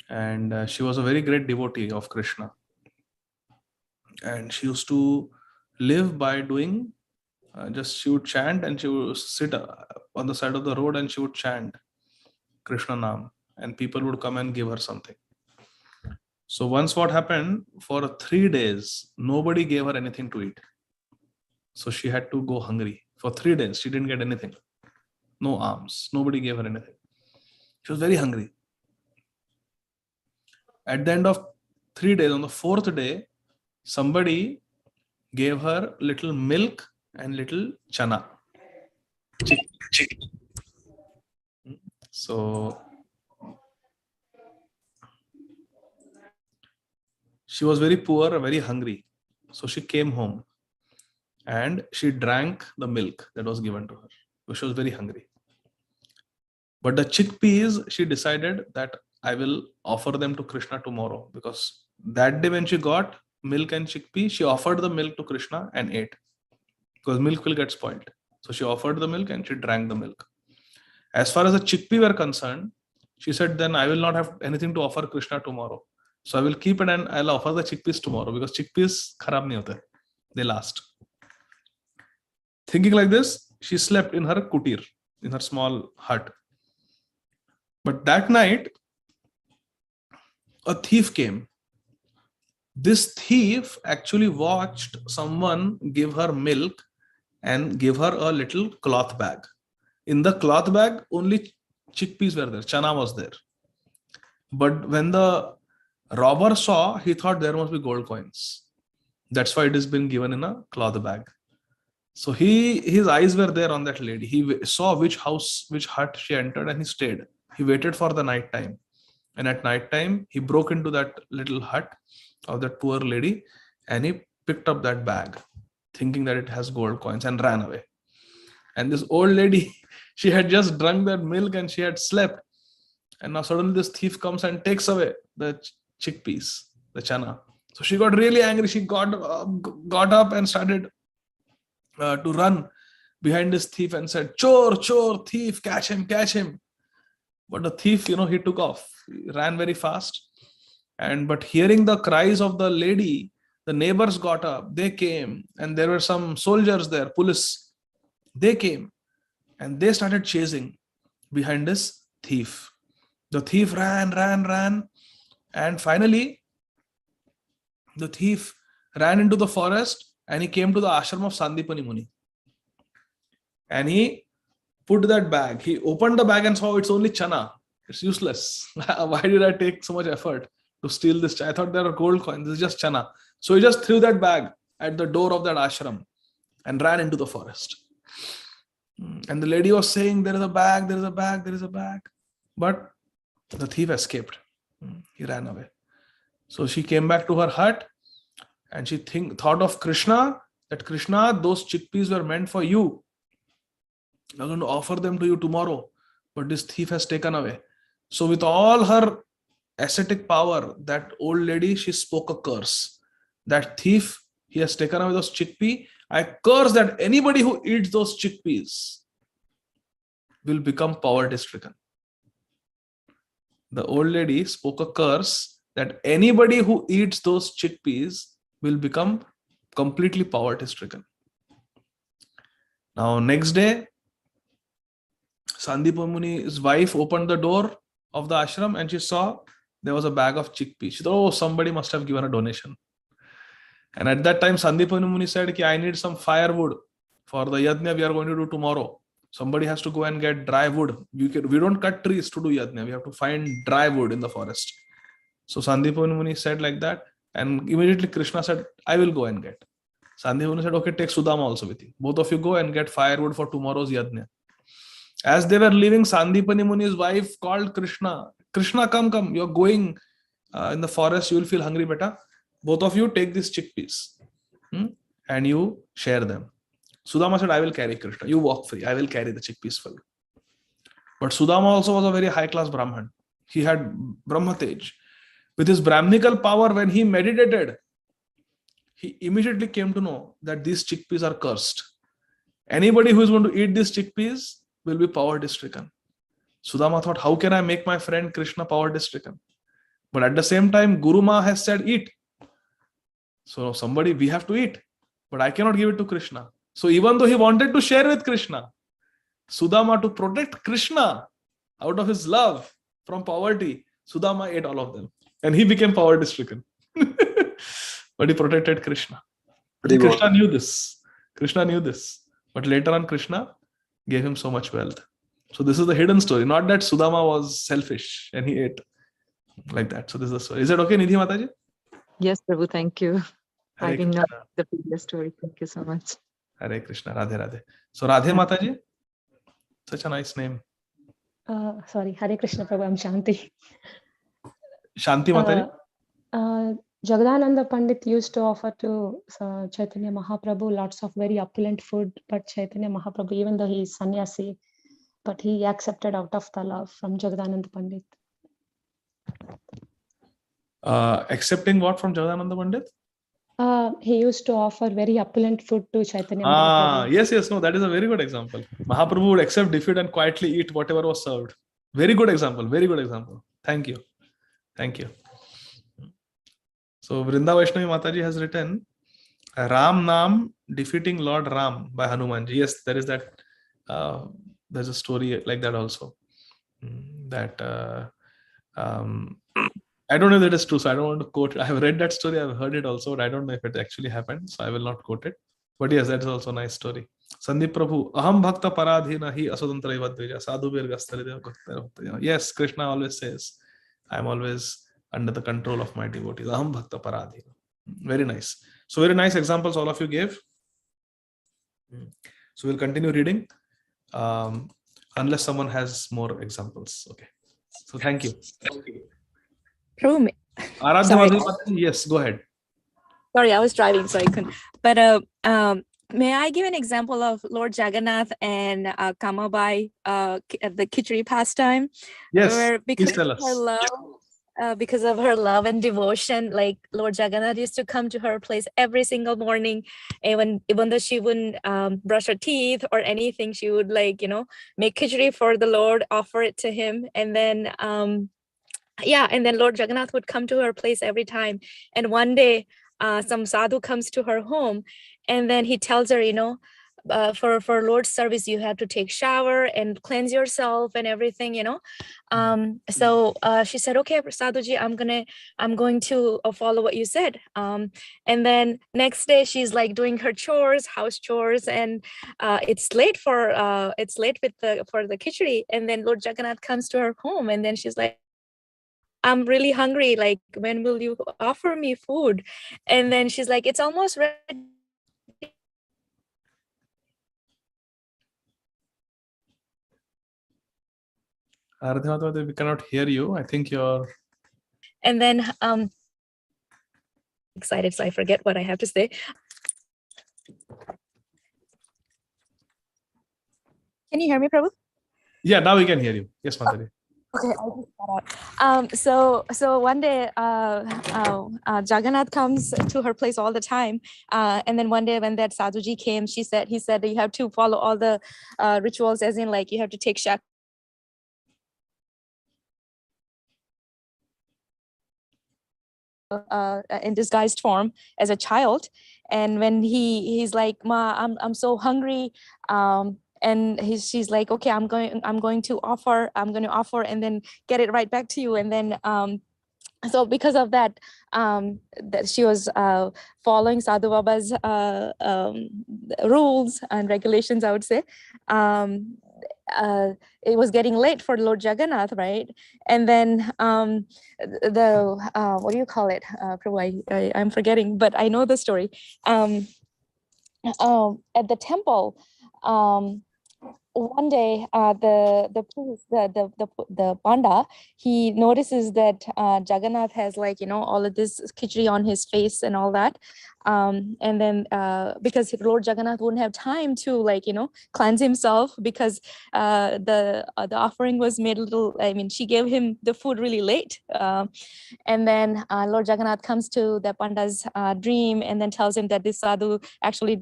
and she was a very great devotee of Krishna, and she used to live by doing she would chant, and she would sit on the side of the road and she would chant Krishna Nam, and people would come and give her something. So once what happened, for 3 days nobody gave her anything to eat, so she had to go hungry for 3 days. She didn't get anything, no alms, nobody gave her anything. She was very hungry. At the end of 3 days, on the 4th day, somebody gave her little milk and little chana. So she was very poor, very hungry. So she came home and she drank the milk that was given to her, because she was very hungry. But the chickpeas, she decided that I will offer them to Krishna tomorrow, because that day when she got milk and chickpea, she offered the milk to Krishna and ate, because milk will get spoiled. So she offered the milk and she drank the milk. As far as the chickpea were concerned, she said, then I will not have anything to offer Krishna tomorrow. So I will keep it and I'll offer the chickpeas tomorrow, because chickpeas kharab nahi hote, they last. Thinking like this, she slept in her kutir, in her small hut. But that night, a thief came. This thief actually watched someone give her milk and give her a little cloth bag. In the cloth bag, only chickpeas were there, chana was there. But when the robber saw, he thought there must be gold coins. That's why it has been given in a cloth bag. So his eyes were there on that lady. He saw which hut she entered, and he stayed. He waited for the night time. And at night time, he broke into that little hut of that poor lady, and he picked up that bag, thinking that it has gold coins, and ran away. And this old lady, she had just drunk that milk and she had slept. And now suddenly this thief comes and takes away the chickpeas, the chana. So she got really angry. She got up and started to run behind this thief and said, "Chor, chor, thief, catch him, catch him." But the thief, he took off. He ran very fast. But hearing the cries of the lady, the neighbors got up, they came, and there were some soldiers there, police. They came and they started chasing behind this thief. The thief ran, and finally the thief ran into the forest and he came to the ashram of Sandipani Muni. And he put that bag. He opened the bag and saw it's only chana. It's useless. Why did I take so much effort to steal this? I thought there are gold coins. This is just chana. So he just threw that bag at the door of that ashram and ran into the forest. And the lady was saying, there is a bag, there is a bag, there is a bag. But the thief escaped. He ran away. So she came back to her hut and she thought of Krishna, that Krishna, those chickpeas were meant for you. I'm going to offer them to you tomorrow, but this thief has taken away. So with all her ascetic power, that old lady, she spoke a curse. That thief, he has taken away those chickpeas. I curse that anybody who eats those chickpeas will become poverty-stricken. The old lady spoke a curse that anybody who eats those chickpeas will become completely poverty-stricken. Now, next day, Sandipa Muni's wife opened the door of the ashram and she saw there was a bag of chickpeas. She thought, oh, somebody must have given a donation. And at that time, Sandipa Muni said, I need some firewood for the yajna we are going to do tomorrow. Somebody has to go and get dry wood. We don't cut trees to do yajna. We have to find dry wood in the forest. So Sandipa Muni said like that. And immediately Krishna said, I will go and get. Sandipa Muni said, okay, take Sudama also with you. Both of you go and get firewood for tomorrow's yajna. As they were leaving, Sandipani Muni's wife called Krishna. Krishna, come. You're going in the forest. You will feel hungry, beta. Both of you take these chickpeas and you share them. Sudama said, I will carry Krishna. You walk free. I will carry the chickpeas for you. But Sudama also was a very high-class Brahman. He had Brahmatej. With his Brahminical power, when he meditated, he immediately came to know that these chickpeas are cursed. Anybody who is going to eat these chickpeas will be poverty-stricken. Sudama thought, how can I make my friend Krishna poverty-stricken? But at the same time, Guru Ma has said, eat. So we have to eat. But I cannot give it to Krishna. So even though he wanted to share with Krishna, Sudama, to protect Krishna out of his love from poverty, Sudama ate all of them. And he became poverty-stricken. But he protected Krishna. Krishna knew this. But later on, Krishna gave him so much wealth. So this is the hidden story. Not that Sudama was selfish and he ate like that. So this is the story. Is it okay, Nidhi Mataji? Yes, Prabhu, thank you. Hare I didn't know Krishna. the previous story. Thank you so much. Hare Krishna, Radhe Radhe. So Radhe Mataji, such a nice name. Sorry, Hare Krishna Prabhu, I'm Shanti. Shanti Mataji? Jagadananda Pandit used to offer to Chaitanya Mahaprabhu lots of very opulent food, but Chaitanya Mahaprabhu, even though he is sannyasi, but he accepted out of the love from Jagadananda Pandit. Accepting what from Jagadananda Pandit? He used to offer very opulent food to Chaitanya Mahaprabhu. Yes, no, that is a very good example. Mahaprabhu would accept defeat and quietly eat whatever was served. Very good example. Thank you. So Vrinda Vaishnavi Mataji has written Ram Nam defeating Lord Ram by Hanumanji. Yes, there is that. There's a story like that also. I don't know if that is true, so I don't want to quote it. I have read that story, I've heard it also, but I don't know if it actually happened, so I will not quote it. But yes, that is also a nice story. Sandeep Prabhu, Aham Bhakta Paradhina Hi Aswatantra Vadvija Sadhu Birgastari. Yes, Krishna always says, I am always under the control of my devotees. Aham Bhakta Paradhina. Very nice. So very nice examples all of you gave. So we'll continue reading unless someone has more examples. Okay. So thank you. Prabhu, yes, go ahead. Sorry, I was driving, so I couldn't. But may I give an example of Lord Jagannath and Kamabai, the Khichdi pastime? Yes, where please tell us. Because of her love and devotion, like Lord Jagannath used to come to her place every single morning, even though she wouldn't brush her teeth or anything, she would make khichdi for the Lord, offer it to him, and then yeah, and then Lord Jagannath would come to her place every time. And one day, some sadhu comes to her home, and then he tells her, for Lord's service, you have to take shower and cleanse yourself and everything, So she said, okay, Sadhuji, I'm going to follow what you said. And then next day she's like doing her chores, house chores, and it's late for the khichdi. And then Lord Jagannath comes to her home, and then she's like, I'm really hungry. Like, when will you offer me food? And then she's like, it's almost ready. Ādi, we cannot hear you. I think you're. And then excited, so I forget what I have to say. Can you hear me, Prabhu? Yeah, now we can hear you. Yes, Mataji. Okay, I just got out. So one day, Jagannath comes to her place all the time, and then one day when that Sadhuji came, he said you have to follow all the rituals, as in like you have to take shak. In disguised form as a child, and when he's like, Ma, I'm so hungry, and she's like, okay, I'm going to offer, and then get it right back to you. And then so because of that, that she was following Sadhu Baba's rules and regulations, I would say. It was getting late for Lord Jagannath, right? And then what do you call it? Prabhu, I'm forgetting, but I know the story. At the temple, one day, the priest, the Panda, he notices that Jagannath has, like, all of this khichdi on his face and all that. And then because Lord Jagannath wouldn't have time to, like, cleanse himself, because the offering was made a little, she gave him the food really late. And then Lord Jagannath comes to the Panda's dream, and then tells him that this sadhu actually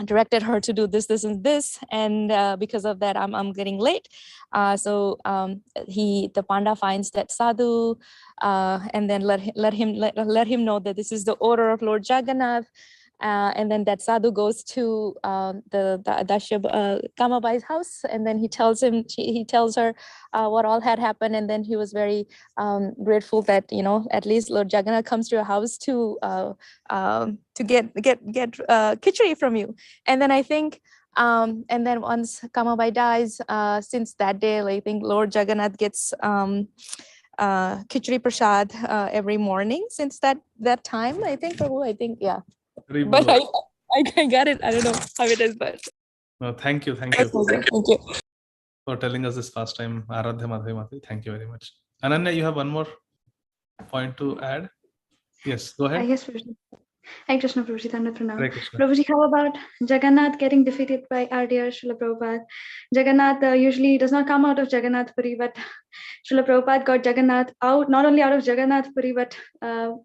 directed her to do this, and this, and because of that, I'm getting late. So the Panda finds that sadhu, and then let him know that this is the order of Lord Jagannath. And then that sadhu goes to the Dasya Kamabai's house, and then he tells her what all had happened, and then he was very grateful that at least Lord Jagannath comes to your house to get khichdi from you. And then I think and then once Kamabai dies, since that day, I think Lord Jagannath gets khichdi prasad every morning since that time, I think, Prabhu. I think, yeah. But I got it. I don't know how it is, but no, thank you. Thank you For telling us this first time, Aradhya Madhavi. Thank you very much. Ananya, you have one more point to add? Yes, go ahead. Yes, Prabhuji. Hare Krishna, Prabhuji. Hare Krishna. Prabhuji, how about Jagannath getting defeated by Ādi Srila Prabhupada? Jagannath usually does not come out of Jagannath Puri, but Srila Prabhupada got Jagannath out, not only out of Jagannath Puri, but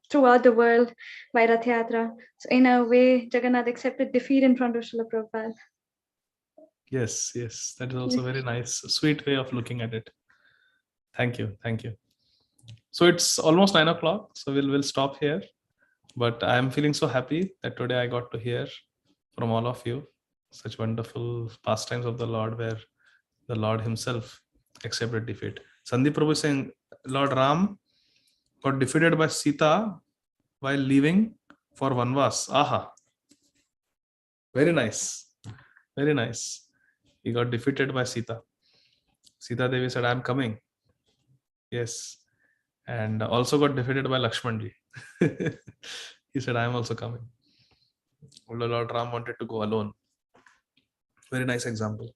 throughout the world by Rath Yatra. So in a way, Jagannath accepted defeat in front of Srila Prabhupada. Yes, that is also very nice, sweet way of looking at it. Thank you. So it's almost 9 o'clock, so we'll stop here. But I'm feeling so happy that today I got to hear from all of you such wonderful pastimes of the Lord, where the Lord himself accepted defeat. Sandeep Prabhu is saying Lord Ram got defeated by Sita while leaving for Vanvas. Aha. Very nice. He got defeated by Sita. Sita Devi said, I'm coming. Yes. And also got defeated by Lakshmanji. He said, I am also coming. Lord Ram wanted to go alone. Very nice example.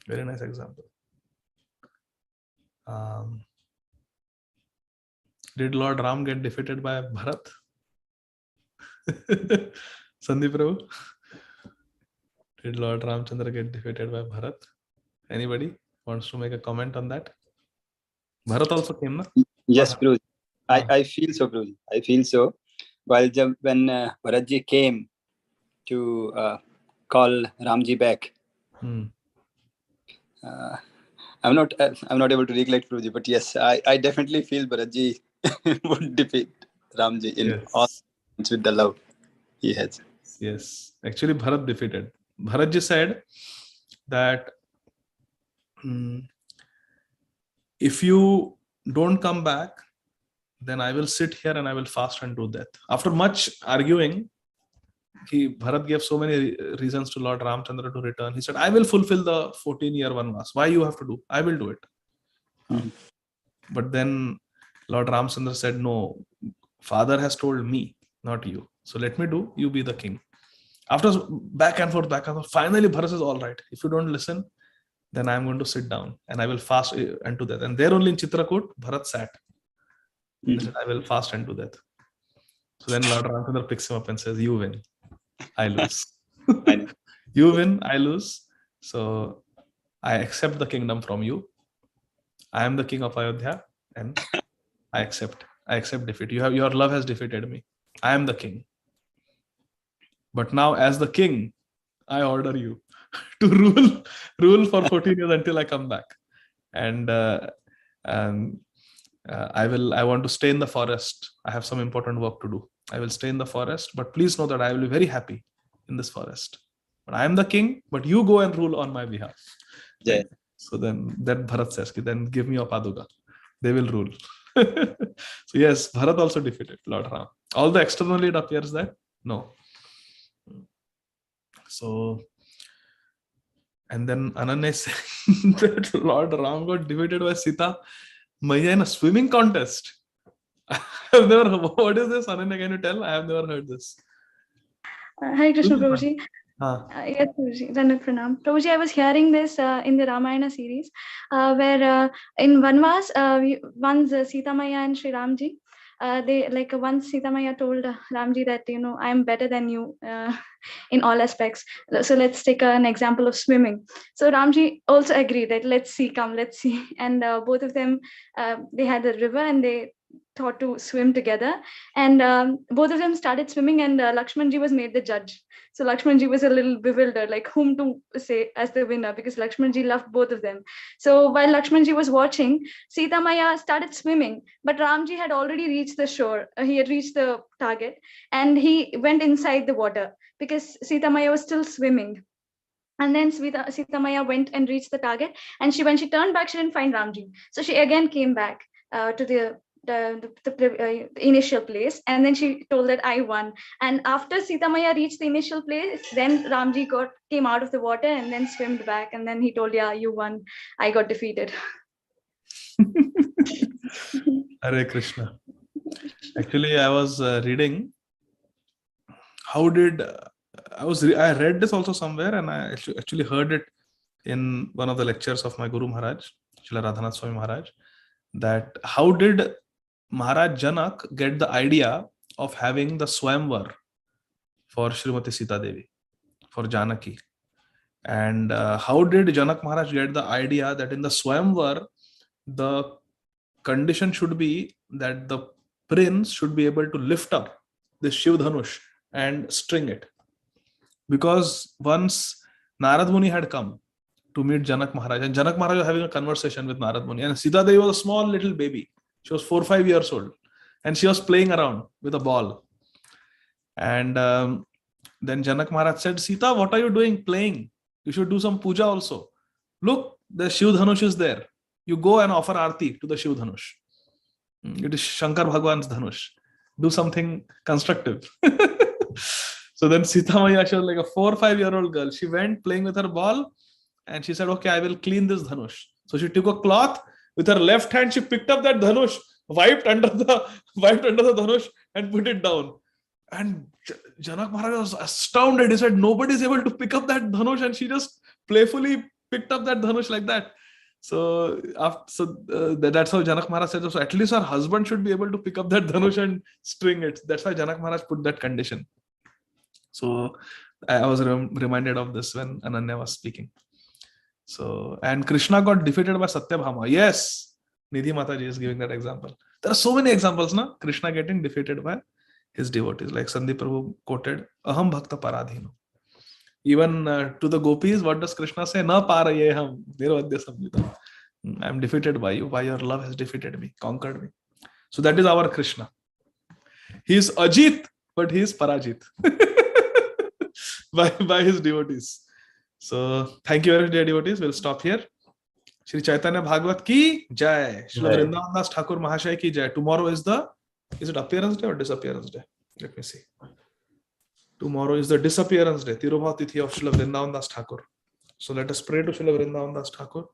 Did Lord Ram get defeated by Bharat? Sandeep Prabhu? Did Lord Ramchandra get defeated by Bharat? Anybody wants to make a comment on that? Bharat also came, na? Yes, Prabhuji. I feel so, Prabhuji. I feel so. When Bharatji came to call Ramji back, I'm not able to recollect Prabhuji, but yes, I definitely feel Bharatji would defeat Ramji in all with the love he has. Yes. Actually, Bharat defeated. Bharatji said that if you don't come back, then I will sit here and I will fast unto death. After much arguing, Bharat gave so many reasons to Lord Ramchandra to return. He said, I will fulfill the 14-year vanvas. Why you have to do? I will do it. But then Lord Ramchandra said, no, father has told me, not you. So let me do, you be the king. After back and forth, finally Bharat says, all right, if you don't listen, then I am going to sit down and I will fast unto death. And there only in Chitrakoot, Bharat sat. He said, I will fast unto death. So then Lord Ramchandra picks him up and says, you win, I lose. You win, I lose. So I accept the kingdom from you. I am the king of Ayodhya and I accept defeat. Your love has defeated me. I am the king. But now as the king, I order you to rule for 14 years until I come back. And I want to stay in the forest. I have some important work to do. I will stay in the forest, but please know that I will be very happy in this forest. But I am the king, but you go and rule on my behalf. Yeah. So then that Bharat says, then give me your Paduka. They will rule. So yes, Bharat also defeated Lord Ram. Although externally it appears that no. So, and then Ananya said that Lord Ram got defeated by Sita Maya in a swimming contest. I have never heard. What is this, Ananya? Can you tell? I have never heard this. Hare Krishna Prabhuji. Yes, Prabhuji. Dandavat Pranam. Prabhuji, I was hearing this in the Ramayana series, where in Vanvas, once Sita Maya and Sri Ramji, once Sita Maya told Ramji that, I am better than you in all aspects. So let's take an example of swimming. So Ramji also agreed that let's see. And both of them, they had a river and they thought to swim together. And both of them started swimming, and Lakshmanji was made the judge. So Lakshmanji was a little bewildered, like whom to say as the winner, because Lakshmanji loved both of them. So while Lakshmanji was watching, Sita Maya started swimming, but Ramji had already reached the shore. He had reached the target, and he went inside the water because Sita Maya was still swimming. And then Sita Maya went and reached the target, and when she turned back, she didn't find Ramji. So she again came back to the initial place, and then she told that I won. And after Sita Maya reached the initial place, then Ramji came out of the water and then swimmed back, and then he told, yeah, you won, I got defeated. Hare Krishna. Actually, I was reading. I read this also somewhere, and I actually heard it in one of the lectures of my Guru Maharaj, Srila Radhanath Swami Maharaj, that how did Maharaj Janak get the idea of having the Swamvar for Srimati Sita Devi, for Janaki? And how did Janak Maharaj get the idea that in the Swamvar, the condition should be that the prince should be able to lift up the Shiv Dhanush and string it? Because once Narad Muni had come to meet Janak Maharaj, and Janak Maharaj was having a conversation with Narad Muni, and Sita Devi was a small little baby. She was 4 or 5 years old, and she was playing around with a ball. And then Janak Maharaj said, Sita, what are you doing playing? You should do some puja also. Look, the Shiv Dhanush is there. You go and offer Aarti to the Shiv Dhanush. It is Shankar Bhagwan's Dhanush. Do something constructive. So then Sita Maya, she was like a 4 or 5 year old girl. She went playing with her ball, and she said, okay, I will clean this Dhanush. So she took a cloth. With her left hand, she picked up that Dhanush, wiped under the Dhanush and put it down. And Janak Maharaj was astounded. He said, nobody is able to pick up that Dhanush, and she just playfully picked up that Dhanush like that. So that's how Janak Maharaj said, so at least her husband should be able to pick up that Dhanush and string it. That's why Janak Maharaj put that condition. So I was reminded of this when Ananya was speaking. So, and Krishna got defeated by Satyabhama. Yes, Nidhi Mataji is giving that example. There are so many examples, na? Krishna getting defeated by his devotees. Like Sandeep Prabhu quoted, Aham Bhakta Paradhino. Even to the gopis, what does Krishna say? Na paraye ham nirvadya samhita. I'm defeated by you. Why your love has defeated me, conquered me. So that is our Krishna. He is Ajit, but he is Parajit by his devotees. So thank you very much, dear devotees. We'll stop here. Shri Caitanya Bhagavata ki jai. Srila Vrindavan Das Thakur Mahashaya ki jai. Tomorrow is it appearance day or disappearance day? Let me see. Tomorrow is the disappearance day, Tirubhav Tithi of Srila Vrindavan Das Thakur. So let us pray to Srila Vrindavan Das Thakur.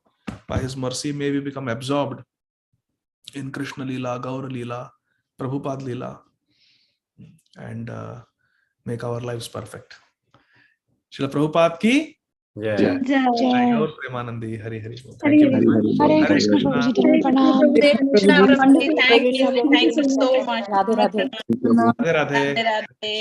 By his mercy, may we become absorbed in Krishna Leela, Gaur Leela, Prabhupada Leela, and make our lives perfect. Srila Prabhupada ki jai. Jai. Gaur Premanandi. Hari Hari. Thank you. Hare Krishna Prabhuji, Pranam. Hare Krishna, Prabhuji. Thank you. Krishna Thank you Prabhuji. so much. Radhe Radhe. Radhe Radhe. Radhe Radhe.